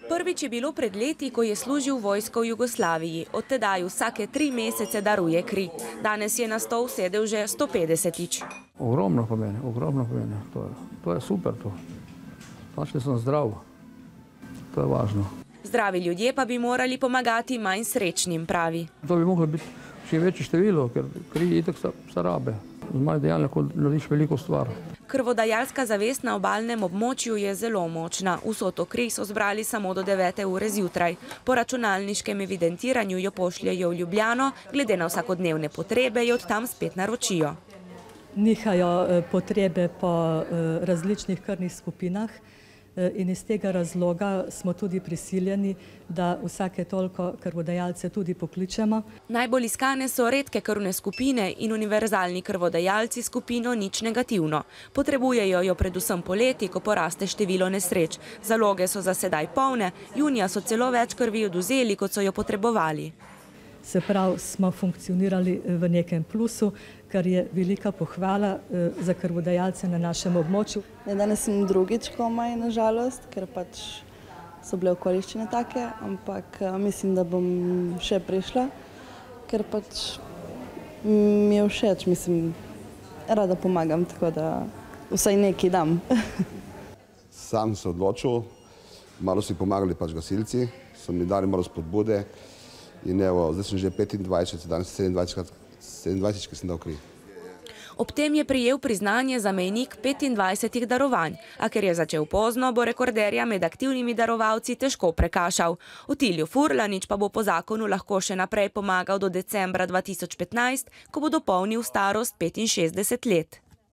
Prvič je bilo pred leti, ko je služil vojsko v Jugoslaviji. Od tedaj vsake 3 mesece daruje kri. Danes je na stol sedel že 150-tič. Ogromno pomeni. To je super to. Znači, da sem zdrav. To je važno. Zdravi ljudje pa bi morali pomagati manj srečnim, pravi. To bi moglo biti čim večje število, ker kri itak se rabe. Z manj dejanj lahko narediš veliko stvar. Krvodajalska zavest na obalnem območju je zelo močna. Vso to kri so zbrali samo do 9. ure zjutraj. Po računalniškem evidentiranju jo pošljajo v Ljubljano, glede na vsakodnevne potrebe jo od tam spet naročijo. Nihajo potrebe po različnih krvnih skupinah in iz tega razloga smo tudi prisiljeni, da vsake toliko krvodajalce tudi pokličemo. Najbolj iskane so redke krvne skupine in univerzalni krvodajalci skupino nič negativno. Potrebujejo jo predvsem poleti, ko poraste število nesreč. Zaloge so za sedaj polne, junija so celo več krvi odvzeli, kot so jo potrebovali. Se pravi, smo funkcionirali v nekem plusu, kar je velika pohvala za krvodajalce na našem območju. Danes sem drugič komaj, nažalost, ker pač so bile okoliščine take, ampak mislim, da bom še prišla, ker pač mi je všeč, mislim, rada pomagam, tako da vsaj nekaj dam. Sam se odločil, malo si pomagali pač gasilci, so mi dali malo spodbude. In evo, zdaj sem že 25, danes 27, ki sem dal kri. Ob tem je prejel priznanje za mejnik 25 darovanj, a ker je začel pozno, bo rekorderja med aktivnimi darovalci težko prekašal. Otilju Furlanič pa bo po zakonu lahko še naprej pomagal do decembra 2015, ko bo dopolnil starost 65 let.